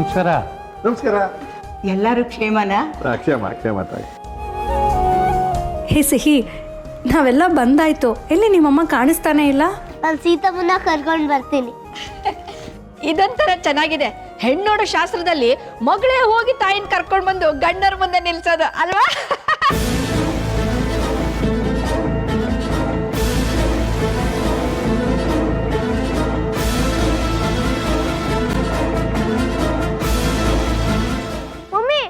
ನಮಸ್ಕಾರ. ನಮಸ್ಕಾರ. ಎಲ್ಲರೂ ಕ್ಷೇಮನಾ? ಕ್ಷೇಮ ಕ್ಷೇಮ ತಾಯಿ. ಹೇ ಸಿಹಿ, ನಾವೆಲ್ಲ ಬಂದಾಯ್ತು. ಎಲ್ಲಿ ನಿಮ್ಮಮ್ಮ ಕಾಣಿಸ್ತಾನೆ ಇಲ್ಲ? ನಾನು ಸೀತಮ್ಮನ ಕರ್ಕೊಂಡು ಬರ್ತೀನಿ. ಇದೊಂಥರ ಚೆನ್ನಾಗಿದೆ. ಹೆಣ್ಣೋಡ ಶಾಸ್ತ್ರದಲ್ಲಿ ಮಗಳೇ ಹೋಗಿ ತಾಯಿನ ಕರ್ಕೊಂಡು ಬಂದು ಗಂಡರ ಮುಂದೆ ನಿಲ್ಸೋದು ಅಲ್ವಾ? ಮಮ್ಮಿ,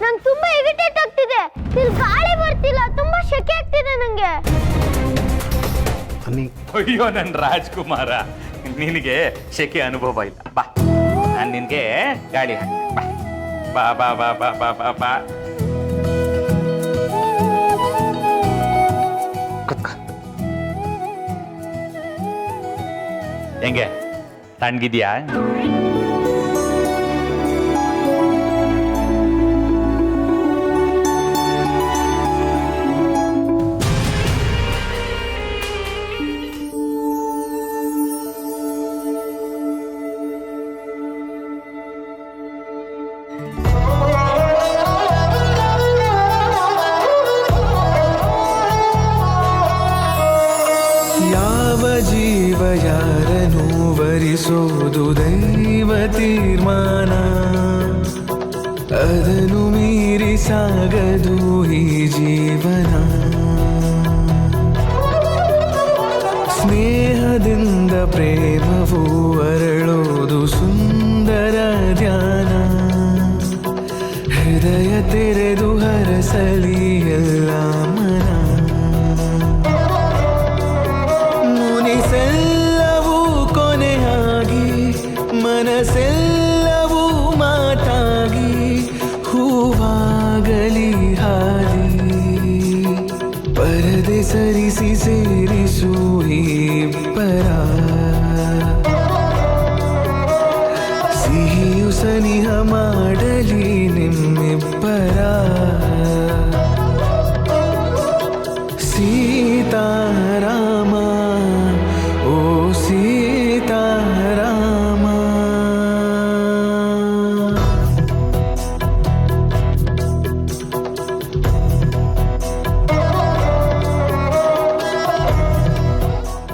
ನಂಗೆ ತುಂಬಾ ಇರಿಟೇಟ್ ಆಗ್ತಿದೆ. ಇಲ್ಲಿ ಗಾಳಿ ಬರ್ತಿಲ್ಲ, ತುಂಬಾ ಶೆಕೆ ಆಗ್ತಿದೆ ನಂಗೆ. ಅಯ್ಯೋ ನನ್ನ ರಾಜ್ಕುಮಾರ, ನಿನಗೆ ಶೆಕೆ ಅನುಭವ ಇಲ್ಲ. ಬಾ, ನಾನು ನಿನಗೆ ಗಾಳಿ ಹಾಕ್ತೀನಿ. ಬಾ ಬಾ ಬಾ ಬಾ ಬಾ ಬಾ ಬಾ. ಕುತ್ಕೋ. ಹೆಂಗೆ ತಣ್ಣಗಿದ್ಯಾ? ಯಾವ ಜೀವ ಯಾರನ್ನು ವರಿಸೋದು ದೈವ ತೀರ್ಮಾನ, ಅದನ್ನು ಮೀರಿ ಸಾಗದು ಈ ಜೀವನ. ಸ್ನೇಹದಿಂದ ಪ್ರೇಮವು ಅರಳೋದು ಸುಂದರ ಧ್ಯಾನ, ಹೃದಯ ತೆರೆದು ಹರಸಲಿ ಎಲ್ಲ ಮನ. ಮುನಿಸೆಲ್ಲವೂ ಕೊನೆಯಾಗಿ, ಮನಸ್ಸೆಲ್ಲವೂ ಮಾತಾಗಿ, ಹೂವಾಗಲಿ ಹಾದಿ ಪರದೆ ಸರಿಸಿ ಸೇರಿಸು ಇಬ್ಬರ. ಸಿಹಿಯು ಸನಿಹ ಮಾಡಲಿ ನಿಮ್ಮಿಬ್ಬರ. ಸೀತಾರಾಮ, ಓ ಸೀತಾರಾಮ.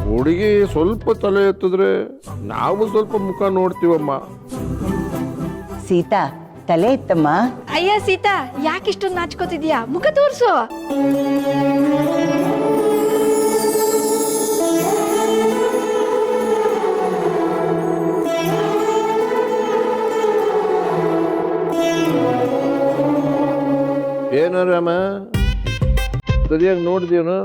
ಹುಡುಗಿ ಸ್ವಲ್ಪ ತಲೆ ಎತ್ತಿದ್ರೆ ನಾವು ಸ್ವಲ್ಪ ಮುಖ ನೋಡ್ತೀವಮ್ಮ. ಸೀತಾ, ತಲೆ ಇತ್ತಮ್ಮ. ಅಯ್ಯ ಸೀತಾ, ಯಾಕಿಷ್ಟೊಂದು ನಾಚ್ಕೋತಿದ್ಯಾ? ಮುಖ ತೋರ್ಸು. ಏನೋ ರಾಮ, ಸರಿಯಾಗಿ ನೋಡಿದೇನು?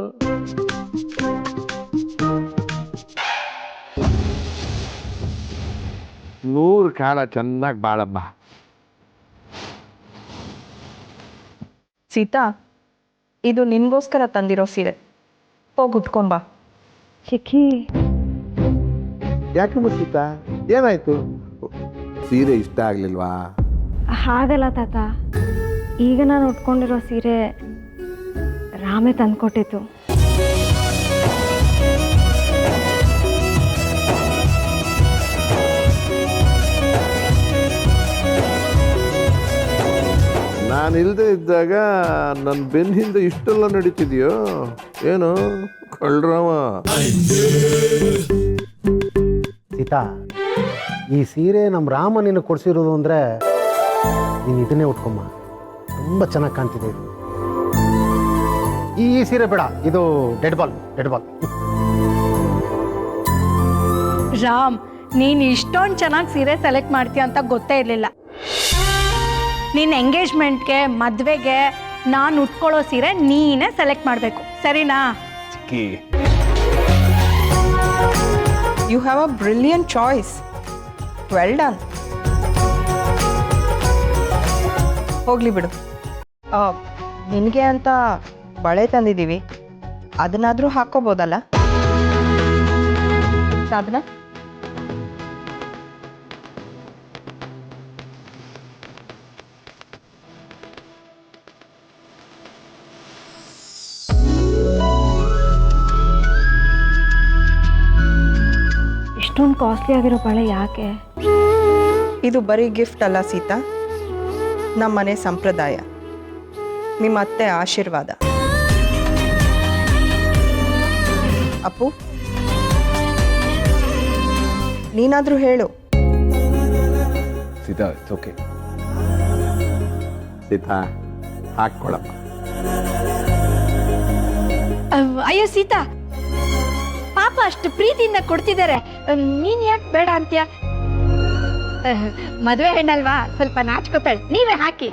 ನೂರು ಕಾಲ ಚೆನ್ನಾಗಿ ಬಾಳಮ್ಮ. ಸೀತಾ, ಇದು ನಿನ್ಗೋಸ್ಕರ ತಂದಿರೋ ಸೀರೆ, ಹೋಗಿ ಉಟ್ಕೊಂಬಾ. ಚಿಕ್ಕಿ, ಯಾಕೆ ಸೀತಾ, ಏನಾಯ್ತು? ಸೀರೆ ಇಷ್ಟ ಆಗ್ಲಿಲ್ವಾ? ಹಾಗಲ್ಲ ತಾತ, ಈಗ ನಾನು ಉಟ್ಕೊಂಡಿರೋ ಸೀರೆ ರಾಮೇ ತಂದ್ಕೊಟ್ಟಿತ್ತು. ನಾನು ಇಲ್ಲದೆ ಇದ್ದಾಗ ನನ್ನ ಬೆನ್ನಿಂದ ಇಷ್ಟೆಲ್ಲ ನಡೀತಿದೆಯೋ ಏನು ಕಳ್ರವ? ಸೀತಾ, ಈ ಸೀರೆ ನಮ್ಮ ರಾಮ ನಿನ್ನ ಕೊಡಿಸಿರೋದು ಅಂದರೆ ನೀನು ಇದನ್ನೇ ಉಟ್ಕೊಮ್ಮ. ತುಂಬ ಚೆನ್ನಾಗಿ ಕಾಣ್ತಿದೆ ಇದು. ಈ ಸೀರೆ ಬೇಡ, ಇದು ಡೆಡ್ ಬಾಲ್. ರಾಮ್, ನೀನು ಇಷ್ಟೊಂದು ಚೆನ್ನಾಗಿ ಸೀರೆ ಸೆಲೆಕ್ಟ್ ಮಾಡ್ತೀಯ ಅಂತ ಗೊತ್ತೇ ಇರಲಿಲ್ಲ. ನಿನ್ನ ಎಂಗೇಜ್ಮೆಂಟ್ಗೆ, ಮದುವೆಗೆ ನಾನು ಉಟ್ಕೊಳ್ಳೋ ಸೀರೆ ನೀನೇ ಸೆಲೆಕ್ಟ್ ಮಾಡಬೇಕು, ಸರಿನಾ? Chikki, you have a brilliant choice. Well done. ಹೋಗ್ಲಿ ಬಿಡು. ನಿನಗೆ ಅಂತ ಬಳೆ ತಂದಿದ್ದೀವಿ, ಅದನ್ನಾದರೂ ಹಾಕ್ಕೋಬೋದಲ್ಲ ಸಾಧನ? ಇಷ್ಟೊಂದು ಕಾಸ್ಟ್ಲಿ ಆಗಿರೋ ಬಳೆ ಯಾಕೆ? ಇದು ಬರೀ ಗಿಫ್ಟ್ ಅಲ್ಲ ಸೀತಾ, ನಮ್ಮನೆ ಸಂಪ್ರದಾಯ, ನಿಮ್ಮ ಅತ್ತೆ ಆಶೀರ್ವಾದ. ಅಪ್ಪು, ನೀನಾದರೂ ಹೇಳು. Sita it's okay. ಸೀತಾ ಹಾಕ್ಕೊಳಪ್ಪ. ಅಯ್ಯೋ ಸೀತಾ, ಪಾಪ ಅಷ್ಟು ಪ್ರೀತಿಯಿಂದ ಕೊಡ್ತಿದ್ದಾರೆ, ನೀನ್ ಯಾಕೆ ಬೇಡ ಅಂತ್ಯ? ಮದುವೆ ಹೆಣ್ಣಲ್ವಾ, ಸ್ವಲ್ಪ ನಾಚ್ಕೋತಾಳೆ, ನೀವೇ ಹಾಕಿ.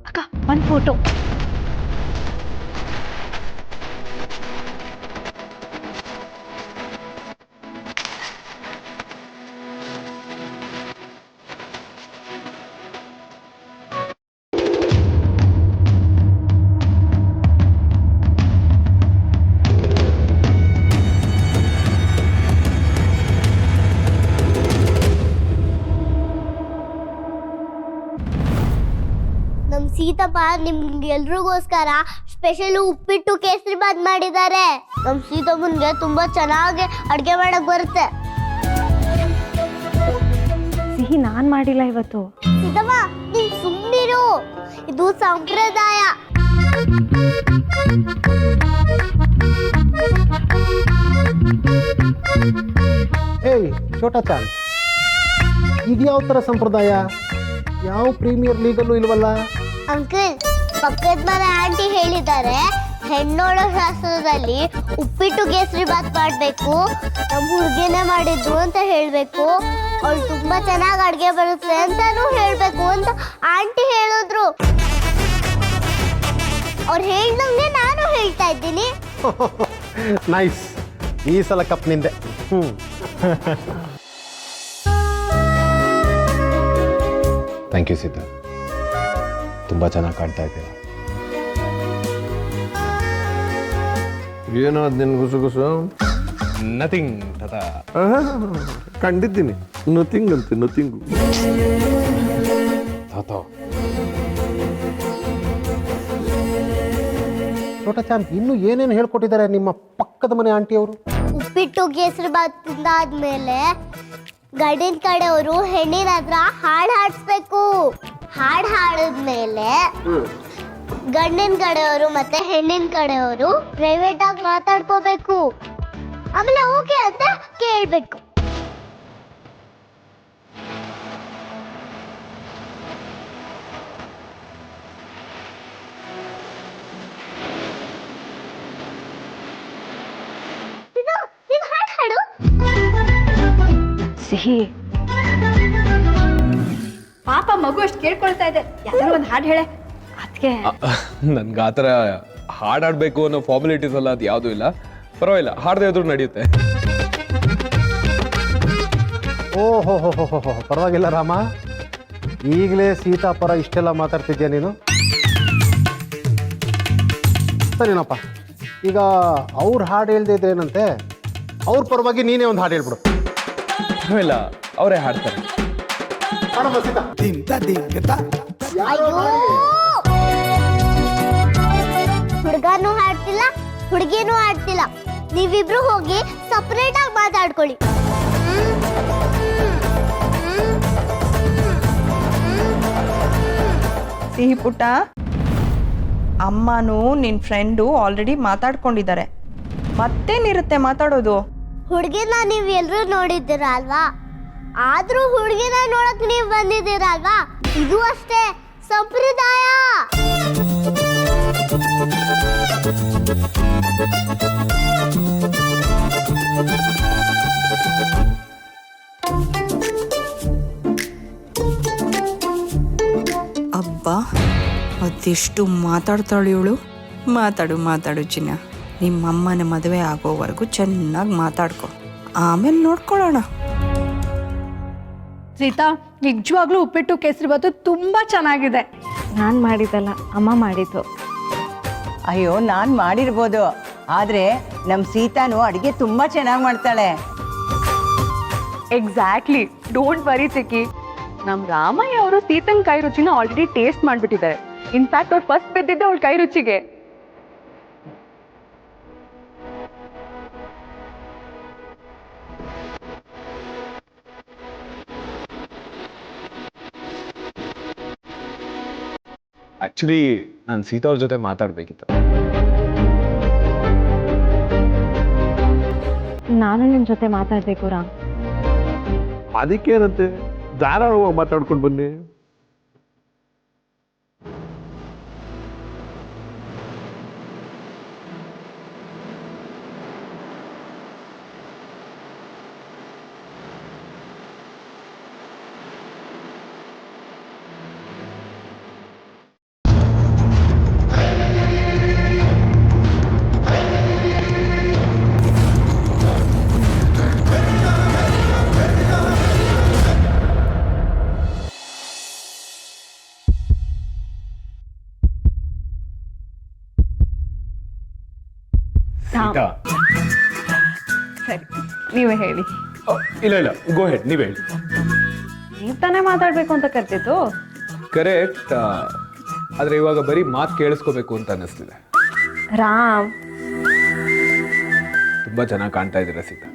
ಅಕ್ಕ ಒಂದು ಫೋಟೋ. ನಮ್ ಸೀತಪ್ಪ ನಿಮ್ಗೆ ಎಲ್ರಿಗೋಸ್ಕರ ಸ್ಪೆಷಲ್ ಉಪ್ಪಿಟ್ಟು ಕೇಸರಿ ಬಾತ್ ಮಾಡಿದ್ದಾರೆ. ನಮ್ ಸೀತಮ್ಮನ್ಗೆ ತುಂಬಾ ಚೆನ್ನಾಗಿ ಅಡ್ಗೆ ಮಾಡಕ್ ಬರುತ್ತೆ. ಸಿಹಿ ನಾನು ಮಾಡಿಲ್ಲ ಇವತ್ತು. ಸೀತಮ್ಮ ನೀನ್ ಸುಮ್ಮನಿರು, ಇದು ಸಂಪ್ರದಾಯ. ಏಯ್ ಛೋಟಾ ಚಾಂದ್, ಇದು ಯಾವ ಥರ ಸಂಪ್ರದಾಯ? ಯಾವ ಪ್ರೀಮಿಯರ್ ಲೀಗಲ್ಲೂ ಇಲ್ವಲ್ಲ? ಅಂಕಲ್, ಪಕ್ಕದ ಮನೆ ಆಂಟಿ ಹೇಳಿದ್ದಾರೆ, ಹೆಣ್ಣೋಳ ಶಾಸ್ತ್ರದಲ್ಲಿ ಉಪ್ಪಿಟ್ಟು ಕೇಸರಿ ಬಾತ್ ಮಾಡ್ಬೇಕು, ನಮ್ಮ ಹುಡುಗಿನೇ ಮಾಡಿದ್ದು ಅಂತ ಹೇಳ್ಬೇಕು, ಅವಳು ತುಂಬಾ ಚೆನ್ನಾಗಿ ಅಡ್ಗೆ ಬರುತ್ತೆ ಅಂತಾನು ಹೇಳ್ಬೇಕು ಅಂತ ಆಂಟಿ ಹೇಳಿದ್ರು. ಅವ್ರು ಹೇಳ್ದಂಗೆ ನಾನು ಹೇಳ್ತಾ ಇದ್ದೀನಿ. ನೈಸ್, ಈ ಸಲ ಕಪ್ ನಿಂದೆ. ಥ್ಯಾಂಕ್ ಯು ಸೀತಾ, ತುಂಬ ಚೆನ್ನಾಗಿ ಕಾಣ್ತಾ ಇದ್ದೀರಾ. ಏನೋ ಅದು ನಿನ್ನ ಗುಸುಗುಸು? ನಥಿಂಗ್ ತಾತ. ಕಂಡಿದ್ದೀನಿ, ನಥಿಂಗ್ ಅಂತೆ, ನಥಿಂಗು. ತಾತ, ಛೋಟಾ ಚಾಂದ್ ಇನ್ನೂ ಏನೇನು ಹೇಳ್ಕೊಟ್ಟಿದ್ದಾರೆ ನಿಮ್ಮ ಪಕ್ಕದ ಮನೆ ಆಂಟಿ ಅವರು? ಉಪ್ಪಿಟ್ಟು ಕೇಸರಿ ಬಾತ್ ತಿಂದಾದ್ಮೇಲೆ ಗಂಡಿನ ಕಡೆಯವರು ಹೆಣ್ಣಿನ ಹತ್ರ ಹಾಡು ಹಾಡಿಸ್ಬೇಕು. ಹಾಡು ಹಾಡಿದ್ಮೇಲೆ ಗಂಡಿನ ಕಡೆಯವರು ಮತ್ತೆ ಹೆಣ್ಣಿನ ಕಡೆಯವರು ಪ್ರೈವೇಟ್ ಆಗಿ ಮಾತಾಡ್ಕೋಬೇಕು. ಆಮೇಲೆ ಓಕೆ ಅಂತ ಕೇಳ್ಬೇಕು. ನೀನು ಹಾಡು ಹಾಡು. ಸಿಹಿ ಪಾಪ ಮಗು ಅಷ್ಟು ಕೇಳ್ಕೊಳ್ತಾ ಇದೆ, ಯಾವ್ದಾದ್ರು ಒಂದು ಹಾಡು ಹೇಳೆ. ಅದಕ್ಕೆ ನನ್ಗೆ ಆ ಥರ ಹಾಡಾಡಬೇಕು ಅನ್ನೋ ಫಾರ್ಮಾಲಿಟೀಸ್ ಎಲ್ಲ ಅದು ಯಾವುದೂ ಇಲ್ಲ. ಪರವಾಗಿಲ್ಲ, ಹಾಡದೇ ಇದ್ರೂ ನಡೆಯುತ್ತೆ. ಓಹೋ ಹೋ ಹೋ ಹೋ, ಪರವಾಗಿಲ್ಲ ರಾಮ, ಈಗಲೇ ಸೀತಾಪರ ಇಷ್ಟೆಲ್ಲ ಮಾತಾಡ್ತಿದ್ಯಾ ನೀನು? ಸರಿನಪ್ಪ, ಈಗ ಅವ್ರು ಹಾಡು ಹೇಳ್ದೇ ಇದ್ರೇನಂತೆ, ಅವ್ರ ಪರವಾಗಿ ನೀನೇ ಒಂದು ಹಾಡು ಹೇಳ್ಬಿಡು. ಇಲ್ಲ, ಅವರೇ ಹಾಡ್ತಾರೆ. ಹುಡುಗನೂ ಹಾಡ್ತಿಲ್ಲ, ಹುಡುಗಿನೂ ಹಾಡ್ತಿಲ್ಲ, ನೀವಿಬ್ರು ಹೋಗಿ ಸಪರೇಟ್ ಆಗಿ ಮಾತಾಡ್ಕೊಳ್ಳಿ. ಸಿಹಿ ಪುಟ್ಟ, ಅಮ್ಮನೂ ನಿನ್ನ ಫ್ರೆಂಡು ಆಲ್ರೆಡಿ ಮಾತಾಡ್ಕೊಂಡಿದ್ದಾರೆ, ಮತ್ತೇನಿರುತ್ತೆ ಮಾತಾಡೋದು? ಹುಡುಗಿನ ನೀವ್ ಎಲ್ರೂ ನೋಡಿದ್ದೀರ ಅಲ್ವಾ, ಆದ್ರೂ ಹುಡುಗಿನ ನೋಡಕ್ ನೀವ್ ಬಂದಿದ್ದೀರ ಅಲ್ವಾ, ಇದು ಅಷ್ಟೇ ಸಂಪ್ರದಾಯ. ಅಬ್ಬಾ, ಅದೆಷ್ಟು ಮಾತಾಡ್ತಾಳೆ ಇವಳು. ಮಾತಾಡು ಮಾತಾಡು ಚಿನ್ನ, ನಿಮ್ಮಮ್ಮನ ಮದುವೆ ಆಗೋವರೆಗೂ ಚೆನ್ನಾಗಿ ಮಾತಾಡ್ಕೊ, ಆಮೇಲೆ ನೋಡ್ಕೊಳ್ಳೋಣ. ಸೀತಾ, ನಿಜವಾಗ್ಲೂ ಉಪ್ಪಿಟ್ಟು ಕೇಸರಿಬಾತು ತುಂಬ ಚೆನ್ನಾಗಿದೆ. ನಾನು ಮಾಡಿದ್ದಲ್ಲ, ಅಮ್ಮ ಮಾಡಿದ್ದು. ಅಯ್ಯೋ ನಾನು ಮಾಡಿರ್ಬೋದು, ಆದರೆ ನಮ್ಮ ಸೀತಾನು ಅಡುಗೆ ತುಂಬ ಚೆನ್ನಾಗಿ ಮಾಡ್ತಾಳೆ. ಎಕ್ಸಾಕ್ಟ್ಲಿ, ಡೋಂಟ್ ವರಿ ಚಿಕ್ಕಿ. ನಮ್ಮ ರಾಮಯ್ಯ ಅವರು ಸೀತನ್ ಕೈ ರುಚಿನ ಆಲ್ರೆಡಿ ಟೇಸ್ಟ್ ಮಾಡಿಬಿಟ್ಟಿದ್ದಾರೆ. ಇನ್ಫ್ಯಾಕ್ಟ್ ಅವ್ರು ಫಸ್ಟ್ ಬಿದ್ದಿದ್ದೆ ಅವಳ ಕೈ ರುಚಿಗೆ. ಆಕ್ಚುಲಿ ನಾನು ಸೀತಾ ಅವ್ರ ಜೊತೆ ಮಾತಾಡ್ಬೇಕಿತ್ತು. ನಾನು ನಿಮ್ಮ ಜೊತೆ ಮಾತಾಡಬೇಕು ರಾಮ್. ಅದಕ್ಕೇನಂತೆ, ಧಾರಾಳವಾಗಿ ಮಾತಾಡ್ಕೊಂಡು ಬನ್ನಿ. ಸೀತಾ, ಸರಿ, ನೀವೇ ಹೇಳಿ. ಇಲ್ಲ ಇಲ್ಲ, ಗೋ ಹೆಡ್, ನೀವ್ ಹೇಳಿ. ನೀವು ತಾನೇ ಮಾತಾಡಬೇಕು ಅಂತ ಕರ್ತಿತ್ತು. ಕರೆಕ್ಟ್, ಆದ್ರೆ ಇವಾಗ ಬರೀ ಮಾತು ಕೇಳಿಸ್ಕೋಬೇಕು ಅಂತ ಅನ್ನಿಸ್ತಿದೆ. ರಾಮ್, ತುಂಬಾ ಚೆನ್ನಾಗಿ ಕಾಣ್ತಾ ಇದ್ದೀರಾ ಸೀತಾ.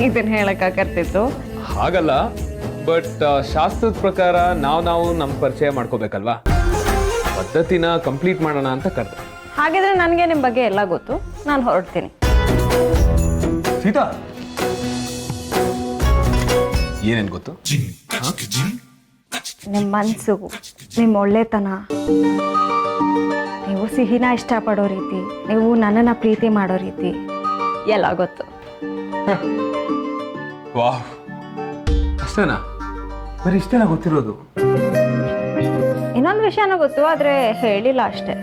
ಇದನ್ನ ಹೇಳಕ್ಕ ಕರ್ತಿತ್ತು. ಹಾಗಲ್ಲ, ಬಟ್ ಶಾಸ್ತ್ರದ ಪ್ರಕಾರ ನಾವು ನಮ್ಮ ಪರಿಚಯ ಮಾಡ್ಕೋಬೇಕಲ್ವಾ, ಪದ್ಧತಿನ ಕಂಪ್ಲೀಟ್ ಮಾಡೋಣ ಅಂತ ಕರೆದೆ. ಹಾಗಿದ್ರೆ ನನಗೆ ನಿಮ್ಮ ಬಗ್ಗೆ ಎಲ್ಲ ಗೊತ್ತು, ನಾನು ಹೊರಡ್ತೀನಿ. ಸೀತಾ, ಏನೇನು ಗೊತ್ತು? ನಿಮ್ಮ ಮನಸ್ಸು, ನಿಮ್ಮ ಒಳ್ಳೆತನ, ನೀವು ಸಿಹಿನ ಇಷ್ಟಪಡೋ ರೀತಿ, ನೀವು ನನ್ನನ್ನು ಪ್ರೀತಿ ಮಾಡೋ ರೀತಿ ಎಲ್ಲ ಗೊತ್ತು. ವಾಹ್, ಅಷ್ಟೇನಾ? ಬರೀ ಇಷ್ಟೇನಾ ಗೊತ್ತಿರೋದು? ಇನ್ನೊಂದು ವಿಷಯನೂ ಗೊತ್ತು, ಆದರೆ ಹೇಳಿಲ್ಲ ಅಷ್ಟೇ.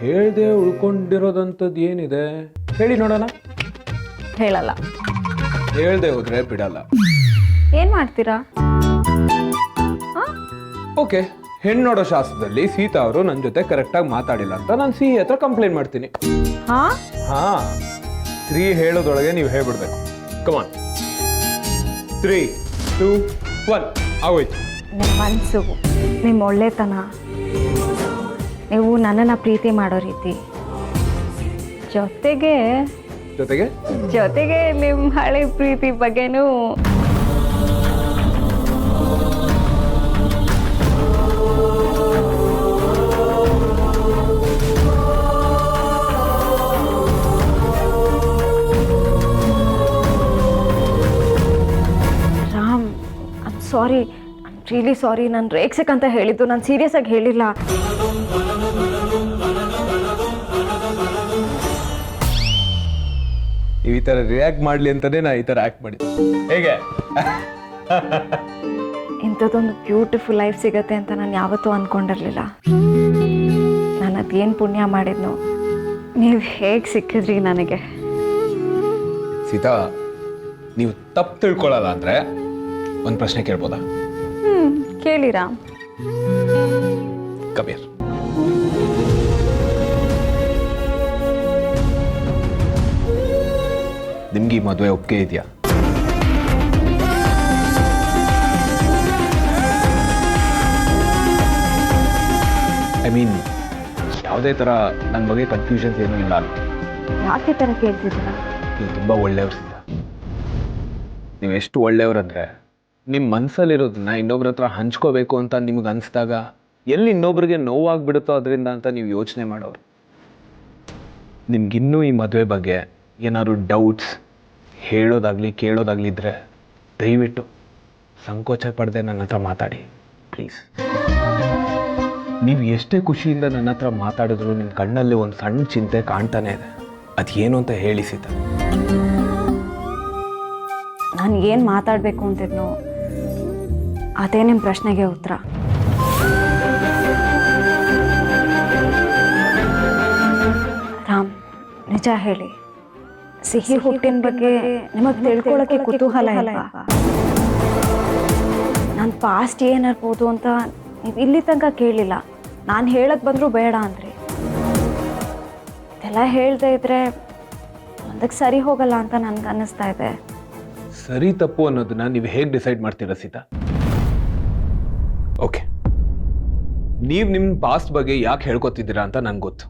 ಹೇಳ್ದೆ ಉಳ್ಕೊಂಡಿರೋದಂಥದ್ದು ಏನಿದೆ ಹೇಳಿ ನೋಡೋಣ. ಹೇಳಲ್ಲ. ಹೇಳ್ದೆ ಹೋದ್ರೆ ಬಿಡಲ್ಲ. ಏನು ಮಾಡ್ತೀರಾ? ಓಕೆ, ಹೆಣ್ಣು ನೋಡೋ ಶಾಸ್ತ್ರದಲ್ಲಿ ಸೀತಾ ಅವರು ನನ್ನ ಜೊತೆ ಕರೆಕ್ಟಾಗಿ ಮಾತಾಡಿಲ್ಲ ಅಂತ ನಾನು ಸಿಹಿ ಹತ್ರ ಕಂಪ್ಲೇಂಟ್ ಮಾಡ್ತೀನಿ. ಹಾ, 3 ಹೇಳೋದ್ರೊಳಗೆ ನೀವು ಹೇಳ್ಬಿಡ್ಬೇಕು. ಕಮಾನ್, 3, 2, 1, ಆಗೋಯ್ತು. ನಿಮ್ಮ ಮನಸ್ಸು, ನಿಮ್ಮ ಒಳ್ಳೆತನ, ನೀವು ನನ್ನನ್ನು ಪ್ರೀತಿ ಮಾಡೋ ರೀತಿ, ಜೊತೆಗೆ ನಿಮ್ಮ ಹಳೆ ಪ್ರೀತಿ ಬಗ್ಗೆನೂ Ram, I'm sorry, I'm really sorry. ನಾನು ರೇಗ್ಸಕ್ಕಂತ ಹೇಳಿದ್ದು, ನಾನು ಸೀರಿಯಸ್ ಆಗಿ ಹೇಳಿಲ್ಲ. ನೀವು ಈ ಥರ ರಿಯಾಕ್ಟ್ ಮಾಡಲಿ ಅಂತಲೇ ನಾ ಈ ಥರ ಆ್ಯಕ್ಟ್ ಮಾಡಿದ್ದೆ. ಹೇಗೆ? ಇಂಥದ್ದೊಂದು ಬ್ಯೂಟಿಫುಲ್ ಲೈಫ್ ಸಿಗತ್ತೆ ಅಂತ ನಾನು ಯಾವತ್ತೂ ಅಂದ್ಕೊಂಡಿರಲಿಲ್ಲ. ನಾನು ಅದೇನು ಪುಣ್ಯ ಮಾಡಿದ್ನೋ, ನೀವು ಹೇಗೆ ಸಿಕ್ಕಿದ್ರಿ ನನಗೆ. ಸೀತಾ, ನೀವು ತಪ್ಪು ತಿಳ್ಕೊಳ್ಳಲ್ಲ ಅಂದರೆ ಒಂದು ಪ್ರಶ್ನೆ ಕೇಳ್ಬೋದಾ? ಕೇಳಿ ರಾಮ್. ಕಬೀರ್, ನಿಮ್ಗೆ ಈ ಮದುವೆ ಒಪ್ಪಿಗೆ ಇದೆಯಾ? ಐ ಮೀನ್, ಯಾವುದೇ ಥರ ನನ್ನ ಬಗ್ಗೆ ಕನ್ಫ್ಯೂಷನ್ಸ್ ಏನೂ ಇಲ್ಲ ಅಲ್ಲ? ಯಾಕೆ ಥರ ಕೇಳ್ತಿದ್ದೀರ? ನೀವು ತುಂಬ ಒಳ್ಳೆಯವ್ರು ಸೀತಾ. ನೀವು ಎಷ್ಟು ಒಳ್ಳೆಯವ್ರಂದರೆ, ನಿಮ್ಮ ಮನಸ್ಸಲ್ಲಿರೋದನ್ನ ಇನ್ನೊಬ್ರ ಹತ್ರ ಹಂಚ್ಕೋಬೇಕು ಅಂತ ನಿಮ್ಗೆ ಅನಿಸ್ದಾಗ ಎಲ್ಲಿ ಇನ್ನೊಬ್ರಿಗೆ ನೋವಾಗ್ಬಿಡುತ್ತೋ ಅದರಿಂದ ಅಂತ ನೀವು ಯೋಚನೆ ಮಾಡೋರು. ನಿಮ್ಗಿನ್ನೂ ಈ ಮದುವೆ ಬಗ್ಗೆ ಏನಾದ್ರು ಡೌಟ್ಸ್ ಹೇಳೋದಾಗಲಿ ಕೇಳೋದಾಗಲಿ ಇದ್ದರೆ ದಯವಿಟ್ಟು ಸಂಕೋಚ ಪಡದೆ ನನ್ನ ಹತ್ರ ಮಾತಾಡಿ ಪ್ಲೀಸ್. ನೀವು ಎಷ್ಟೇ ಖುಷಿಯಿಂದ ನನ್ನ ಹತ್ರ ಮಾತಾಡಿದ್ರು ನಿಮ್ಮ ಕಣ್ಣಲ್ಲಿ ಒಂದು ಸಣ್ಣ ಚಿಂತೆ ಕಾಣ್ತಾನೆ ಇದೆ. ಅದೇನು ಅಂತ ಹೇಳಿ ಸೀತಾ. ನಾನು ಏನು ಮಾತಾಡಬೇಕು ಅಂತಿದ್ನೋ ಅದೇ ನಿಮ್ಮ ಪ್ರಶ್ನೆಗೆ ಉತ್ತರ. ನಿಜ ಹೇಳಿ, ಸಿಹಿ ಹುಟ್ಟಿನ ಬಗ್ಗೆ ನಿಮಗೆ ತಿಳ್ಕೊಳ್ಳೋಕ್ಕೆ ಕುತೂಹಲ ಇಲ್ವಾ? ನನ್ನ ಪಾಸ್ಟ್ ಏನಿರ್ಬೋದು ಅಂತ ನೀವು ಇಲ್ಲಿ ತನಕ ಕೇಳಿಲ್ಲ. ನಾನು ಹೇಳಕ್ಕೆ ಬಂದರೂ ಬೇಡ ಅಂದ್ರಿ. ಇದೆಲ್ಲ ಹೇಳ್ದೆ ಇದ್ರೆ ಮುಂದಕ್ಕೆ ಸರಿ ಹೋಗಲ್ಲ ಅಂತ ನನಗೆ ಅನ್ನಿಸ್ತಾ ಇದೆ. ಸರಿ ತಪ್ಪು ಅನ್ನೋದನ್ನ ನೀವು ಹೇಗೆ ಡಿಸೈಡ್ ಮಾಡ್ತೀರಾ ಸೀತಾ? ಓಕೆ, ನೀವು ನಿಮ್ಮ ಪಾಸ್ಟ್ ಬಗ್ಗೆ ಯಾಕೆ ಹೇಳ್ಕೊತಿದ್ದೀರಾ ಅಂತ ನಂಗೆ ಗೊತ್ತು.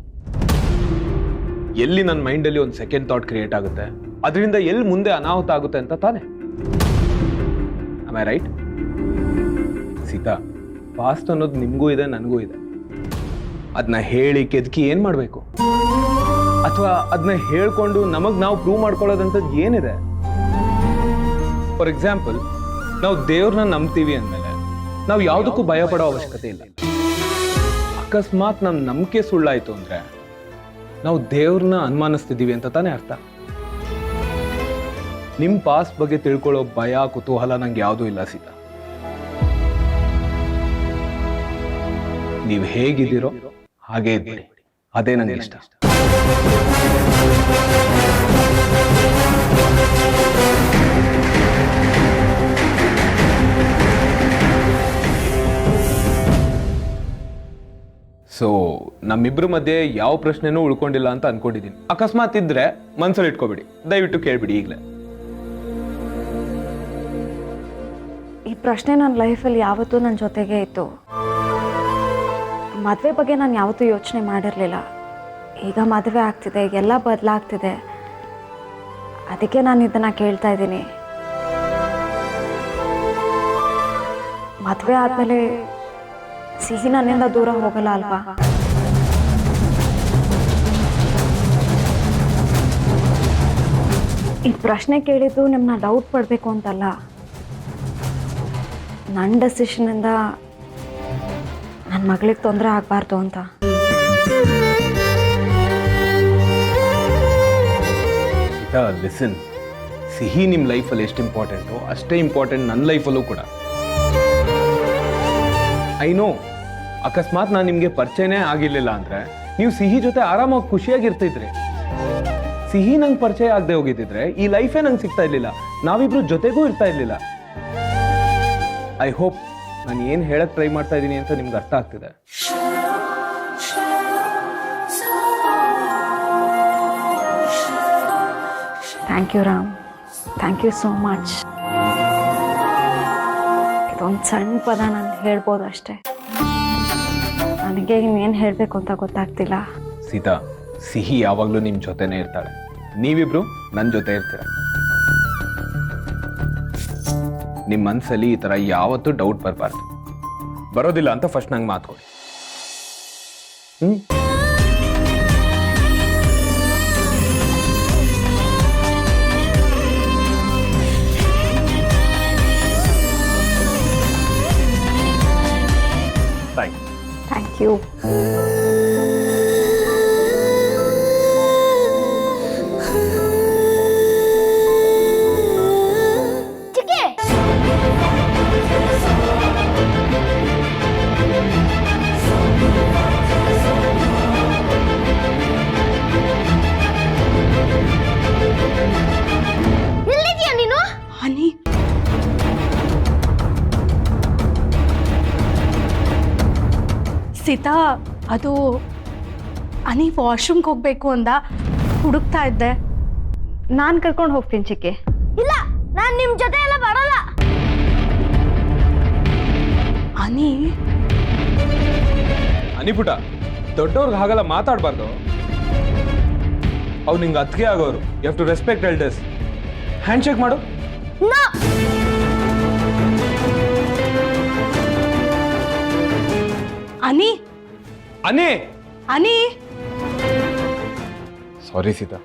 ಎಲ್ಲಿ ನನ್ನ ಮೈಂಡಲ್ಲಿ ಒಂದು ಸೆಕೆಂಡ್ ಥಾಟ್ ಕ್ರಿಯೇಟ್ ಆಗುತ್ತೆ, ಅದರಿಂದ ಎಲ್ಲಿ ಮುಂದೆ ಅನಾಹುತ ಆಗುತ್ತೆ ಅಂತ ತಾನೆ. Am I right? Sita, past ಅನ್ನೋದು ನಿಮಗೂ ಇದೆ, ನನಗೂ ಇದೆ. ಅದನ್ನ ಹೇಳಿ ಕೆದಕಿ ಏನು ಮಾಡಬೇಕು? ಅಥವಾ ಅದನ್ನ ಹೇಳ್ಕೊಂಡು ನಮಗೆ ನಾವು ಪ್ರೂವ್ ಮಾಡ್ಕೊಳ್ಳೋದಂಥದ್ದು ಏನಿದೆ? ಫಾರ್ ಎಕ್ಸಾಂಪಲ್, ನಾವು ದೇವ್ರನ್ನ ನಂಬ್ತೀವಿ ಅಂದಮೇಲೆ ನಾವು ಯಾವುದಕ್ಕೂ ಭಯ ಪಡೋ ಅವಶ್ಯಕತೆ ಇಲ್ಲ. ಅಕಸ್ಮಾತ್ ನಮ್ಮ ನಂಬಿಕೆ ಸುಳ್ಳಾಯ್ತು ಅಂದ್ರೆ ನಾವು ದೇವ್ರನ್ನ ಅನುಮಾನಿಸ್ತಿದ್ದೀವಿ ಅಂತ ತಾನೇ ಅರ್ಥ. ನಿಮ್ಮ ಪಾಸ್ಟ್ ಬಗ್ಗೆ ತಿಳ್ಕೊಳ್ಳೋ ಭಯ, ಕುತೂಹಲ ನಂಗೆ ಯಾವುದೂ ಇಲ್ಲ ಸೀತಾ. ನೀವು ಹೇಗಿದ್ದೀರೋ ಹಾಗೇ ಇದ್ಬಿಡಿ, ಅದೇ ನನಗೆ ಇಷ್ಟ. ಸೊ ನಮ್ಮಿಬ್ರ ಮಧ್ಯೆ ಯಾವ ಪ್ರಶ್ನೆನೂ ಉಳ್ಕೊಂಡಿಲ್ಲ ಅಂತ ಅನ್ಕೊಂಡಿದ್ದೀನಿ. ಅಕಸ್ಮಾತ್ ಇದ್ರೆ ಮನ್ಸಲ್ಲಿ ಇಟ್ಕೋಬಿಡಿ, ದಯವಿಟ್ಟು ಕೇಳ್ಬಿಡಿ ಈಗಲೇ. ಈ ಪ್ರಶ್ನೆ ನನ್ನ ಲೈಫಲ್ಲಿ ಯಾವತ್ತೂ ನನ್ನ ಜೊತೆಗೇ ಇತ್ತು. ಮದುವೆ ಬಗ್ಗೆ ನಾನು ಯಾವತ್ತೂ ಯೋಚನೆ ಮಾಡಿರಲಿಲ್ಲ. ಈಗ ಮದುವೆ ಆಗ್ತಿದೆ, ಎಲ್ಲ ಬದಲಾಗ್ತಿದೆ, ಅದಕ್ಕೆ ನಾನು ಇದನ್ನು ಕೇಳ್ತಾ ಇದ್ದೀನಿ. ಮದುವೆ ಆದಮೇಲೆ ಸಿಹಿ ನನ್ನಿಂದ ದೂರ ಹೋಗಲ್ಲ ಅಲ್ವಾ? ಈ ಪ್ರಶ್ನೆ ಕೇಳಿದ್ದು ನಿಮ್ಮನ್ನ ಡೌಟ್ ಪಡಬೇಕು ಅಂತಲ್ಲ. ನನ್ನ ಡೆಸಿಷನಿಂದ ನನ್ನ ಮಗಳಿಗೆ ತೊಂದರೆ ಆಗಬಾರ್ದು ಅಂತ. ಲಿಸನ್, ಸಿಹಿ ನಿಮ್ಮ ಲೈಫಲ್ಲಿ ಎಷ್ಟು ಇಂಪಾರ್ಟೆಂಟು ಅಷ್ಟೇ ಇಂಪಾರ್ಟೆಂಟ್ ನನ್ನ ಲೈಫಲ್ಲೂ ಕೂಡ. ಐ ನೋ, ಅಕಸ್ಮಾತ್ ನಾನು ನಿಮಗೆ ಪರಿಚಯನೇ ಆಗಿರ್ಲಿಲ್ಲ ಅಂದ್ರೆ ನೀವು ಸಿಹಿ ಜೊತೆ ಆರಾಮಾಗಿ ಖುಷಿಯಾಗಿರ್ತಿದ್ರಿ. ಸಿಹಿ ನಂಗೆ ಪರಿಚಯ ಆಗದೆ ಹೋಗಿದ್ದಿದ್ರೆ ಈ ಲೈಫೇ ನಂಗೆ ಸಿಗ್ತಾ ಇರ್ಲಿಲ್ಲ, ನಾವಿಬ್ರು ಜೊತೆಗೂ ಇರ್ತಾ ಇರ್ಲಿಲ್ಲ. ಐ ಹೋಪ್ ನಾನು ಏನು ಹೇಳಕ್ ಟ್ರೈ ಮಾಡ್ತಾ ಇದ್ದೀನಿ ಅಂತ ನಿಮ್ಗೆ ಅರ್ಥ ಆಗ್ತಿದೆ. Thank you Ram, thank you so much. ಇದೊಂದು ಸಣ್ಣ ಪದ ನಾನು ಹೇಳ್ಬೋದು ಅಷ್ಟೇ. ನನಗೆ ಇನ್ನೇನು ಹೇಳಬೇಕು ಅಂತ ಗೊತ್ತಾಗ್ತಿಲ್ಲ. ಸೀತಾ, ಸಿಹಿ ಯಾವಾಗಲೂ ನಿಮ್ಮ ಜೊತೆನೇ ಇರ್ತಾಳೆ, ನೀವಿಬ್ರು ನನ್ನ ಜೊತೆ ಇರ್ತೀರ. ನಿಮ್ಮ ಮನಸ್ಸಲ್ಲಿ ಈ ಥರ ಯಾವತ್ತೂ ಡೌಟ್ ಬರಬಾರ್ದು. ಬರೋದಿಲ್ಲ ಅಂತ ಫಸ್ಟ್ ನಂಗೆ ಮಾತು ಕೊಡಿ. Thank you. ಸೀತಾ, ಅದು ಅನಿ ವಾಶ್ರೂಮ್ಗೆ ಹೋಗ್ಬೇಕು ಅಂದ, ಹುಡುಕ್ತಾ ಇದ್ದೆ. ನಾನು ಕರ್ಕೊಂಡು ಹೋಗ್ತೀನಿ ಚಿಕ್ಕಿ. ಇಲ್ಲ, ನಾನು ನಿಮ್ಮ ಜೊತೆ ಎಲ್ಲ ಬರಲ್ಲ. ಅನಿ ಅನಿಪುಟ, ದೊಡ್ಡವ್ರಿಗೆ ಹಾಗೆಲ್ಲ ಮಾತಾಡಬಾರ್ದು. ಅವ್ರು ನಿಂಗೆ ಅತ್ತಿಗೆ ಆಗೋರು. You have to respect elders. Hand shake ಮಾಡು. ಅನಿ ಅನಿ ಅನಿ ಸಾರಿ ಸೀತಾ.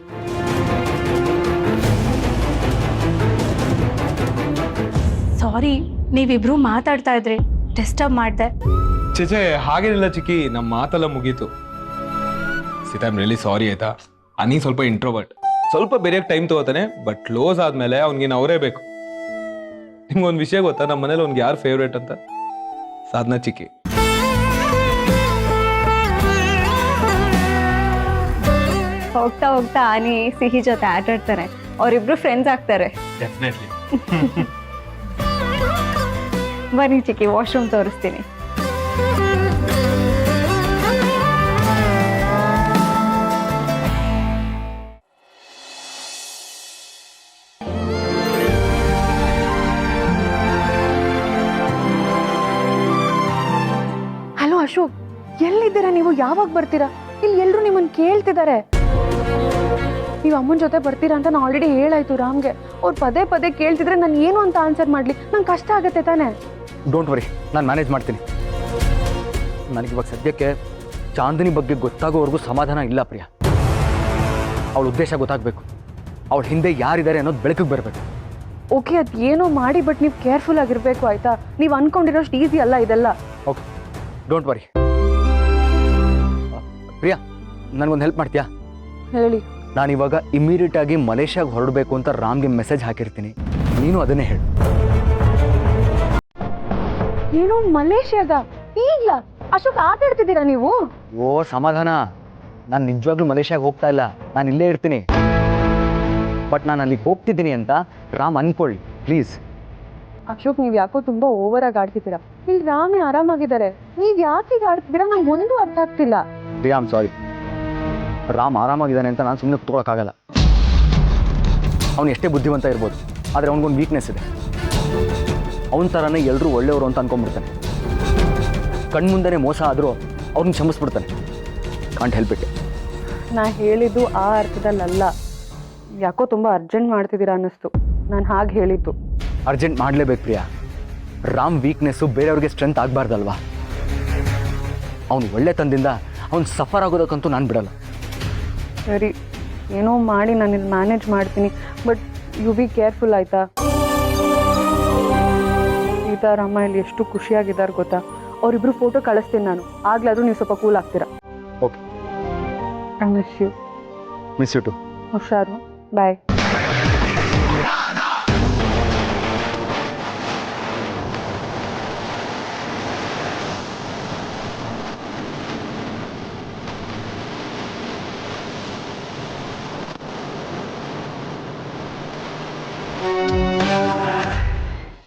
ಸಾರಿ, ನೀವಿಬ್ರು ಮಾತಾಡ್ತಾ ಇದ್ರಿ, ಡಿಸ್ಟರ್ಬ್ ಮಾಡಿದೆ. ಚೇಚೆ, ಹಾಗೇನಿಲ್ಲ ಚಿಕ್ಕಿ, ನಮ್ಮ ಮಾತೆಲ್ಲ ಮುಗೀತು. Sita, I am really sorry ಆಯ್ತಾ. ಅನಿ ಸ್ವಲ್ಪ ಇಂಟ್ರೋವರ್ಟ್, ಸ್ವಲ್ಪ ಬೇರೆಯಾಗಿ ಟೈಮ್ ತಗೋತಾನೆ. ಬಟ್ ಕ್ಲೋಸ್ ಆದ್ಮೇಲೆ ಅವ್ನಿಗೆ ಅವರೇ ಬೇಕು. ನಿಮ್ಗೊಂದು ವಿಷಯ ಗೊತ್ತಾ, ನಮ್ಮ ಮನೇಲಿ ಅವ್ನಿಗೆ ಯಾರು ಫೇವ್ರೇಟ್ ಅಂತ? ಸಾಧನಾ ಚಿಕ್ಕಿ. ಹೋಗ್ತಾ ಹೋಗ್ತಾ ಆನಿ ಸಿಹಿ ಜೊತೆ ಆಟ ಆಡ್ತಾರೆ, ಅವರಿಬ್ರು ಫ್ರೆಂಡ್ಸ್ ಆಗ್ತಾರೆ. ಡೆಫಿನೆಟ್ಲಿ. ಬನ್ನಿ ಚಿಕ್ಕಿ, ವಾಶ್ರೂಮ್ ತೋರಿಸ್ತೀನಿ. ಹಲೋ ಅಶೋಕ್, ಎಲ್ಲಿದ್ದೀರಾ ನೀವು? ಯಾವಾಗ ಬರ್ತೀರಾ? ಇಲ್ಲಿ ಎಲ್ಲರೂ ನಿಮ್ಮನ್ನು ಕೇಳ್ತಿದ್ದಾರೆ. ನೀವು ಅಮ್ಮನ ಜೊತೆ ಬರ್ತೀರಾ ಅಂತ ನಾನು ಆಲ್ರೆಡಿ ಹೇಳಾಯ್ತು ರಾಮ್ಗೆ. ಅವ್ರು ಪದೇ ಪದೇ ಕೇಳ್ತಿದ್ರೆ ನಾನು ಏನು ಅಂತ ಆನ್ಸರ್ ಮಾಡಲಿ? ನಂಗೆ ಕಷ್ಟ ಆಗುತ್ತೆ ತಾನೇ. ಡೋಂಟ್ ವರಿ, ನಾನು ಮ್ಯಾನೇಜ್ ಮಾಡ್ತೀನಿ. ನನಗಿವಾಗ ಸದ್ಯಕ್ಕೆ ಚಾಂದಿನಿ ಬಗ್ಗೆ ಗೊತ್ತಾಗೋವರೆಗೂ ಸಮಾಧಾನ ಇಲ್ಲ ಪ್ರಿಯಾ. ಅವಳ ಉದ್ದೇಶ ಗೊತ್ತಾಗಬೇಕು, ಅವಳ ಹಿಂದೆ ಯಾರಿದ್ದಾರೆ ಅನ್ನೋದು ಬೆಳಕಿಗೆ ಬರಬೇಕು. ಓಕೆ, ಅದು ಏನೋ ಮಾಡಿ, ಬಟ್ ನೀವು ಕೇರ್ಫುಲ್ ಆಗಿರಬೇಕು ಆಯಿತಾ? ನೀವು ಅಂದ್ಕೊಂಡಿರೋಷ್ಟು ಈಸಿ ಅಲ್ಲ ಇದೆಲ್ಲ. Okay, don't worry. ಪ್ರಿಯಾ, ನನಗೊಂದು ಹೆಲ್ಪ್ ಮಾಡ್ತೀಯಾ? ಹೇಳಿ. ನಾನಿವಾಗ ಇಮಿಡಿಯೇಟಾಗಿ ಮಲೇಷ್ಯಾಗೆ ಹೊರಡಬೇಕು ಅಂತ ರಾಮ್ಗೆ ಮೆಸೇಜ್ ಹಾಕಿರ್ತೀನಿ, ನೀನು ಅದನ್ನೇ ಹೇಳು. ಏನು ಮಲೇಷ್ಯಾಗ? ಈಗಲ? ಅಶೋಕ್ ಆಟ ಆಡ್ತಿದ್ದೀರಾ ನೀವು? ಓ ಸಮಾಧಾನ, ನಾನು ನಿಜವಾಗ್ಲೂ ಮಲೇಷ್ಯಾಗೆ ಹೋಗ್ತಾ ಇಲ್ಲ, ನಾನು ಇಲ್ಲೇ ಇರ್ತೀನಿ. ಬಟ್ ನಾನು ಅಲ್ಲಿಗೆ ಹೋಗ್ತಿದ್ದೀನಿ ಅಂತ ರಾಮ್ ಅನ್ಕೊಳ್ಳಿ ಪ್ಲೀಸ್. ಅಶೋಕ್, ನೀವು ಯಾಕೋ ತುಂಬ ಓವರಾಗಿ ಆಡ್ತಿದ್ದೀರಾ. ಇಲ್ಲಿ ರಾಮೇ ಆರಾಮಾಗಿದ್ದಾರೆ, ನೀವು ಯಾಕೆ ಈಗ ಆಡ್ತಿದ್ದೀರಾ? ನಂಗೆ ಒಂದು ಅರ್ಥ ಆಗ್ತಿಲ್ಲ. Priya, I'm sorry. ರಾಮ್ ಆರಾಮಾಗಿದ್ದಾನೆ ಅಂತ ನಾನು ಸುಮ್ಮನೆ ಕೂತ್ಕೊಳ್ಳೋಕ್ಕಾಗಲ್ಲ. ಅವನು ಎಷ್ಟೇ ಬುದ್ಧಿವಂತ ಇರ್ಬೋದು, ಆದರೆ ಅವ್ನಿಗೊಂದು ವೀಕ್ನೆಸ್ ಇದೆ. ಅವನ ಥರನೇ ಎಲ್ಲರೂ ಒಳ್ಳೆಯವರು ಅಂತ ಅನ್ಕೊಂಡ್ಬಿಡ್ತಾನೆ. ಕಣ್ಮುಂದನೇ ಮೋಸ ಆದರೂ ಅವ್ರನ್ನ ಕ್ಷಮಿಸ್ಬಿಡ್ತಾನೆ. Can't help it. ನಾ ಹೇಳಿದ್ದು ಆ ಅರ್ಥದಲ್ಲಲ್ಲ. ಯಾಕೋ ತುಂಬ ಅರ್ಜೆಂಟ್ ಮಾಡ್ತಿದ್ದೀರಾ ಅನ್ನಿಸ್ತು, ನಾನು ಹಾಗೆ ಹೇಳಿದ್ದು. ಅರ್ಜೆಂಟ್ ಮಾಡಲೇಬೇಕು ಪ್ರಿಯಾ. ರಾಮ್ ವೀಕ್ನೆಸ್ಸು ಬೇರೆಯವ್ರಿಗೆ ಸ್ಟ್ರೆಂತ್ ಆಗಬಾರ್ದಲ್ವಾ? ಅವನು ಒಳ್ಳೆತನದಿಂದ ಅವ್ನು ಸಫರ್ ಆಗೋದಕ್ಕಂತೂ ನಾನು ಬಿಡಲ್ಲ. ಸರಿ, ಏನೋ ಮಾಡಿ ನಾನು ಇಲ್ಲಿ ಮ್ಯಾನೇಜ್ ಮಾಡ್ತೀನಿ, ಬಟ್ ಯು ಬಿ ಕೇರ್ಫುಲ್ ಆಯಿತಾ? ಸೀತಾರಾಮ ಇಲ್ಲಿ ಎಷ್ಟು ಖುಷಿಯಾಗಿದ್ದಾರೆ ಗೊತ್ತಾ? ಅವರಿಬ್ರು ಫೋಟೋ ಕಳಿಸ್ತೀನಿ ನಾನು, ಆಗ್ಲಾದ್ರೂ ನೀವು ಸ್ವಲ್ಪ ಕೂಲ್ ಆಗ್ತೀರಾ. Okay, I miss you. Miss you too. ಹುಷಾರು, ಬಾಯ್.